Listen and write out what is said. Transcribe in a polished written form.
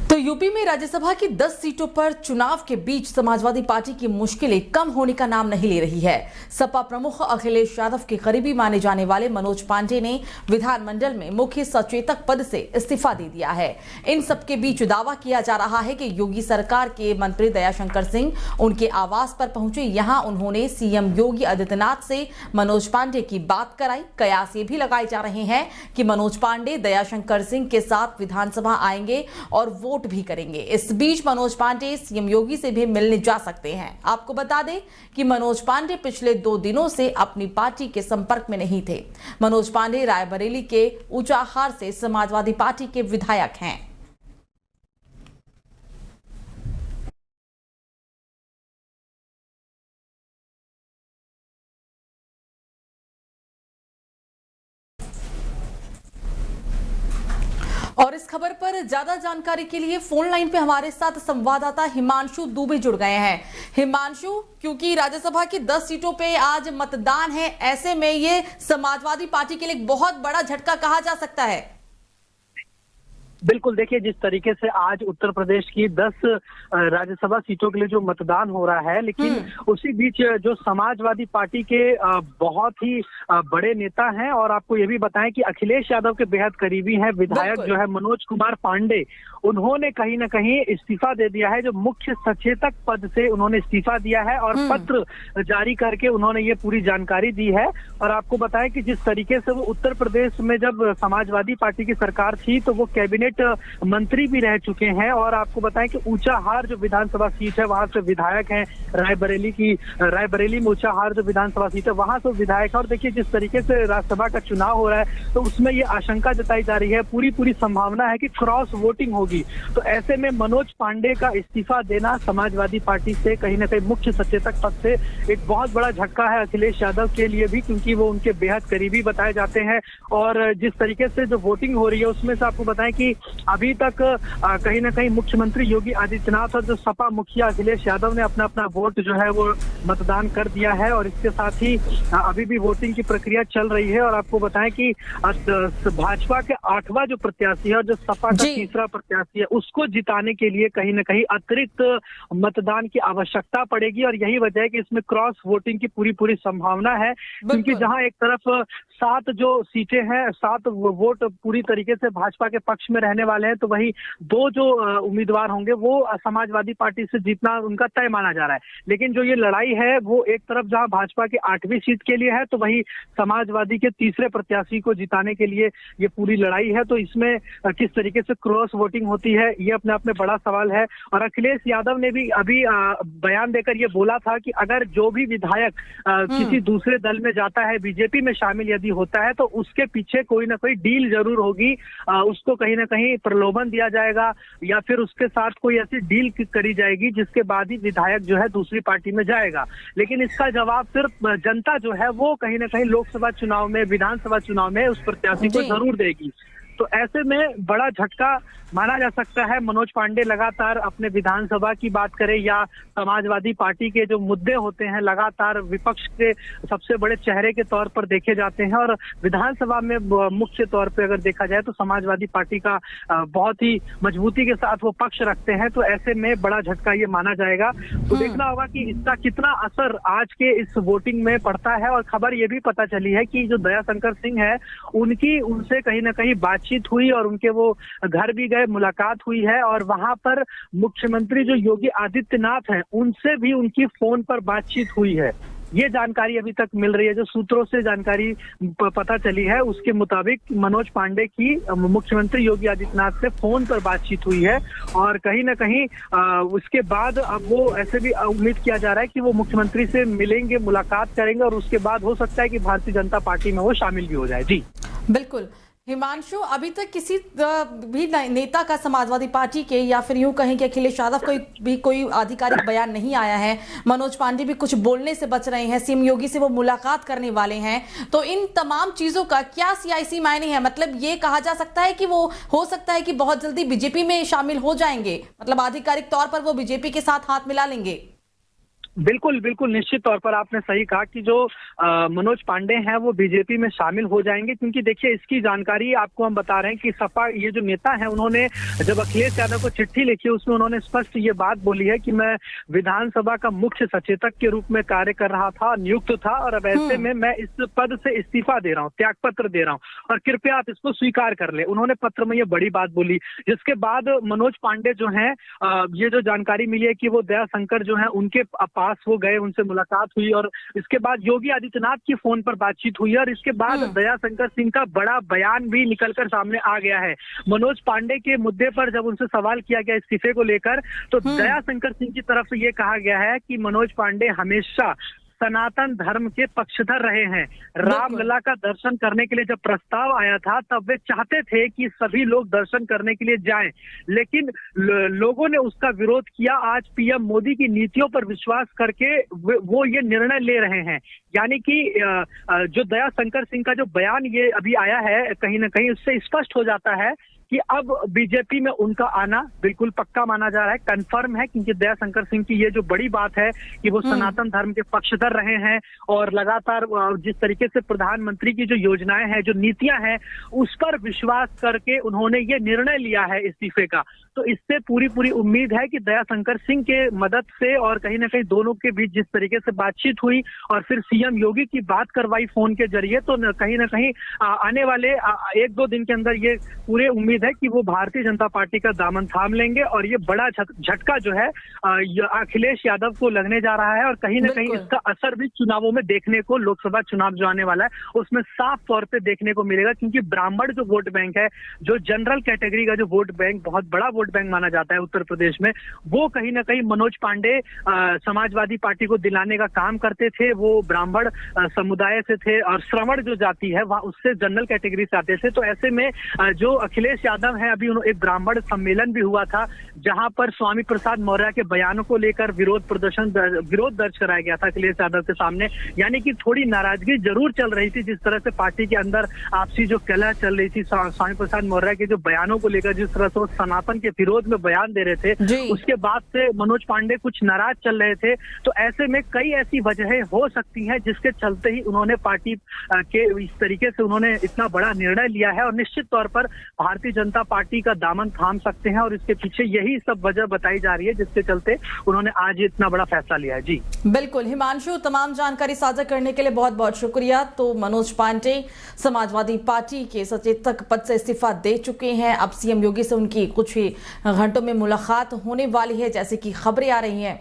तो यूपी में राज्यसभा की 10 सीटों पर चुनाव के बीच समाजवादी पार्टी की मुश्किलें कम होने का नाम नहीं ले रही है। सपा प्रमुख अखिलेश यादव के करीबी माने जाने वाले मनोज पांडे ने विधानमंडल में मुख्य सचेतक पद से इस्तीफा दे दिया है। इन सबके बीच दावा किया जा रहा है कि योगी सरकार के मंत्री दयाशंकर सिंह उनके आवास पर पहुंचे। यहां उन्होंने सीएम योगी आदित्यनाथ से मनोज पांडे की बात कराई। कयास ये भी लगाए जा रहे हैं कि मनोज पांडे दयाशंकर सिंह के साथ विधानसभा आएंगे और वोट भी करेंगे। इस बीच मनोज पांडे सीएम योगी से भी मिलने जा सकते हैं। आपको बता दें कि मनोज पांडे पिछले 2 दिनों से अपनी पार्टी के संपर्क में नहीं थे। मनोज पांडे रायबरेली के ऊंचाहार से समाजवादी पार्टी के विधायक हैं। और इस खबर पर ज्यादा जानकारी के लिए फोन लाइन पे हमारे साथ संवाददाता हिमांशु दुबे जुड़ गए हैं। हिमांशु, क्योंकि राज्यसभा की 10 सीटों पे आज मतदान है, ऐसे में ये समाजवादी पार्टी के लिए एक बहुत बड़ा झटका कहा जा सकता है। बिल्कुल, देखिए जिस तरीके से आज उत्तर प्रदेश की 10 राज्यसभा सीटों के लिए जो मतदान हो रहा है, लेकिन उसी बीच जो समाजवादी पार्टी के बहुत ही बड़े नेता हैं और आपको ये भी बताएं कि अखिलेश यादव के बेहद करीबी हैं विधायक जो है मनोज कुमार पांडे, उन्होंने कहीं ना कहीं इस्तीफा दे दिया है। जो मुख्य सचेतक पद से उन्होंने इस्तीफा दिया है और पत्र जारी करके उन्होंने ये पूरी जानकारी दी है। और आपको बताएं कि जिस तरीके से वो उत्तर प्रदेश में जब समाजवादी पार्टी की सरकार थी तो वो कैबिनेट मंत्री भी रह चुके हैं। और आपको बताएं कि ऊंचाहार जो विधानसभा सीट है वहां से विधायक हैं, रायबरेली में ऊंचाहार जो विधानसभा सीट है वहां से विधायक है। और देखिए जिस तरीके से राज्यसभा का चुनाव हो रहा है तो उसमें ये आशंका जताई जा रही है, पूरी संभावना है कि क्रॉस वोटिंग होगी। तो ऐसे में मनोज पांडे का इस्तीफा देना समाजवादी पार्टी से कहीं ना कहीं मुख्य सचेतक पद से एक बहुत बड़ा झटका है अखिलेश यादव के लिए भी, क्योंकि वो उनके बेहद करीबी बताए जाते हैं। और जिस तरीके से जो वोटिंग हो रही है उसमें से आपको बताएं कि अभी तक कहीं ना कहीं मुख्यमंत्री योगी आदित्यनाथ और जो सपा मुखिया अखिलेश यादव ने अपना वोट जो है वो मतदान कर दिया है। और इसके साथ ही अभी भी वोटिंग की प्रक्रिया चल रही है। और आपको बताएं कि भाजपा के 8वां जो प्रत्याशी है और जो सपा का 3रा प्रत्याशी है उसको जिताने के लिए कहीं ना कहीं अतिरिक्त मतदान की आवश्यकता पड़ेगी। और यही वजह है कि इसमें क्रॉस वोटिंग की पूरी संभावना है, क्योंकि जहां एक तरफ 7 जो सीटें हैं, 7 वोट पूरी तरीके से भाजपा के पक्ष में रहने वाले हैं, तो वही 2 जो उम्मीदवार होंगे वो समाजवादी पार्टी से जीतना उनका तय माना जा रहा है। लेकिन जो ये लड़ाई है वो एक तरफ जहां भाजपा की 8वीं सीट के लिए है तो वही समाजवादी के 3रे प्रत्याशी को जिताने के लिए ये पूरी लड़ाई है। तो इसमें किस तरीके से क्रॉस वोटिंग होती है ये अपने आप में बड़ा सवाल है। और अखिलेश यादव ने भी अभी बयान देकर ये बोला था कि अगर जो भी विधायक किसी दूसरे दल में जाता है, बीजेपी में शामिल यदि होता है, तो उसके पीछे कोई ना कोई डील जरूर होगी, उसको कहीं ना कहीं प्रलोभन दिया जाएगा या फिर उसके साथ कोई ऐसी डील करी जाएगी जिसके बाद ही विधायक जो है दूसरी पार्टी में जाएगा। लेकिन इसका जवाब सिर्फ जनता जो है वो कहीं ना कहीं लोकसभा चुनाव में, विधानसभा चुनाव में उस प्रत्याशी को जरूर देगी। तो ऐसे में बड़ा झटका माना जा सकता है। मनोज पांडे लगातार अपने विधानसभा की बात करें या समाजवादी पार्टी के जो मुद्दे होते हैं लगातार विपक्ष के सबसे बड़े चेहरे के तौर पर देखे जाते हैं। और विधानसभा में मुख्य तौर पर अगर देखा जाए तो समाजवादी पार्टी का बहुत ही मजबूती के साथ वो पक्ष रखते हैं। तो ऐसे में बड़ा झटका ये माना जाएगा। तो देखना होगा कि इसका कितना असर आज के इस वोटिंग में पड़ता है। और खबर ये भी पता चली है कि जो दयाशंकर सिंह है उनसे कहीं ना कहीं बातचीत हुई और उनके वो घर भी गए, मुलाकात हुई है। और वहां पर मुख्यमंत्री जो योगी आदित्यनाथ हैं उनसे भी उनकी फोन पर बातचीत हुई है। ये जानकारी अभी तक मिल रही है, जो सूत्रों से जानकारी पता चली है उसके मुताबिक मनोज पांडे की मुख्यमंत्री योगी आदित्यनाथ से फोन पर बातचीत हुई है। और कहीं ना कहीं उसके बाद अब वो ऐसे भी उम्मीद किया जा रहा है कि वो मुख्यमंत्री से मिलेंगे, मुलाकात करेंगे और उसके बाद हो सकता है कि भारतीय जनता पार्टी में वो शामिल भी हो जाए। जी बिल्कुल हिमांशु, अभी तक किसी भी नेता का समाजवादी पार्टी के या फिर यूं कहें कि अखिलेश यादव कोई आधिकारिक बयान नहीं आया है। मनोज पांडे भी कुछ बोलने से बच रहे हैं, सीएम योगी से वो मुलाकात करने वाले हैं। तो इन तमाम चीजों का क्या सियासी मायने है? मतलब ये कहा जा सकता है कि वो हो सकता है कि बहुत जल्दी बीजेपी में शामिल हो जाएंगे, मतलब आधिकारिक तौर पर वो बीजेपी के साथ हाथ मिला लेंगे। बिल्कुल, बिल्कुल, निश्चित तौर पर आपने सही कहा कि जो मनोज पांडे हैं वो बीजेपी में शामिल हो जाएंगे, क्योंकि देखिए इसकी जानकारी आपको हम बता रहे हैं कि सपा ये जो नेता हैं उन्होंने जब अखिलेश यादव को चिट्ठी लिखी उसमें उन्होंने स्पष्ट ये बात बोली है कि मैं विधानसभा का मुख्य सचेतक के रूप में कार्य कर रहा था, नियुक्त था, और अब ऐसे में मैं इस पद से इस्तीफा दे रहा हूँ, त्यागपत्र दे रहा हूँ और कृपया आप इसको स्वीकार कर ले। उन्होंने पत्र में ये बड़ी बात बोली, जिसके बाद मनोज पांडे जो हैं ये जो जानकारी मिली है कि वो दयाशंकर जो है उनके पास वो गए, उनसे मुलाकात हुई और इसके बाद योगी आदित्यनाथ की फोन पर बातचीत हुई और इसके बाद दयाशंकर सिंह का बड़ा बयान भी निकलकर सामने आ गया है। मनोज पांडे के मुद्दे पर जब उनसे सवाल किया गया इस्तीफे को लेकर तो दयाशंकर सिंह की तरफ से ये कहा गया है कि मनोज पांडे हमेशा सनातन धर्म के पक्षधर रहे हैं। रामलला का दर्शन करने के लिए जब प्रस्ताव आया था तब वे चाहते थे कि सभी लोग दर्शन करने के लिए जाएं, लेकिन लोगों ने उसका विरोध किया। आज पीएम मोदी की नीतियों पर विश्वास करके वो ये निर्णय ले रहे हैं। यानी कि जो दयाशंकर सिंह का जो बयान ये अभी आया है कहीं ना कहीं उससे स्पष्ट हो जाता है कि अब बीजेपी में उनका आना बिल्कुल पक्का माना जा रहा है, कंफर्म है, क्योंकि दयाशंकर सिंह की ये जो बड़ी बात है कि वो सनातन धर्म के पक्षधर रहे हैं और लगातार जिस तरीके से प्रधानमंत्री की जो योजनाएं हैं, जो नीतियां हैं, उस पर विश्वास करके उन्होंने ये निर्णय लिया है इस्तीफे का। तो इससे पूरी उम्मीद है कि दयाशंकर सिंह के मदद से और कहीं ना कहीं दोनों के बीच जिस तरीके से बातचीत हुई और फिर सीएम योगी की बात करवाई फोन के जरिए, तो कहीं ना कहीं आने वाले 1-2 दिन के अंदर ये पूरे उम्मीद है कि वो भारतीय जनता पार्टी का दामन थाम लेंगे और ये बड़ा झटका जो है अखिलेश यादव को लगने जा रहा है और कहीं ना कहीं इसका असर भी चुनावों में देखने को, लोकसभा चुनाव जो आने वाला है उसमें साफ तौर पे देखने को मिलेगा, क्योंकि ब्राह्मण जो वोट बैंक है, जो जनरल कैटेगरी का जो वोट बैंक, बहुत बड़ा वोट बैंक माना जाता है उत्तर प्रदेश में, वो कहीं ना कहीं मनोज पांडे समाजवादी पार्टी को दिलाने का काम करते थे। वो ब्राह्मण समुदाय से थे और श्रवण जो जाति है वह उससे जनरल कैटेगरी से आते थे। तो ऐसे में जो अखिलेश यादव है, अभी एक ब्राह्मण सम्मेलन भी हुआ था जहां पर स्वामी प्रसाद मौर्य के बयानों को लेकर विरोध दर्ज कराया गया था अखिलेश यादव के सामने। यानी कि थोड़ी नाराजगी जरूर चल रही थी, जिस तरह से पार्टी के अंदर आपसी जो कलह चल रही थी स्वामी प्रसाद मौर्य के जो बयानों को लेकर, जिस तरह से वो सनातन के विरोध में बयान दे रहे थे, उसके बाद से मनोज पांडे कुछ नाराज चल रहे थे। तो ऐसे में कई ऐसी वजहें हो सकती हैं जिसके चलते ही उन्होंने पार्टी के इस तरीके से उन्होंने इतना बड़ा निर्णय लिया है और निश्चित तौर पर भारतीय जनता पार्टी का दामन थाम सकते हैं और इसके पीछे यही सब वजह बताई जा रही है जिसके चलते उन्होंने आज इतना बड़ा फैसला लिया है। जी बिल्कुल हिमांशु, तमाम जानकारी साझा करने के लिए बहुत बहुत शुक्रिया। तो मनोज पांडे समाजवादी पार्टी के सचेतक पद से इस्तीफा दे चुके हैं। अब सीएम योगी से उनकी कुछ ही घंटों में मुलाकात होने वाली है, जैसे कि खबरें आ रही हैं।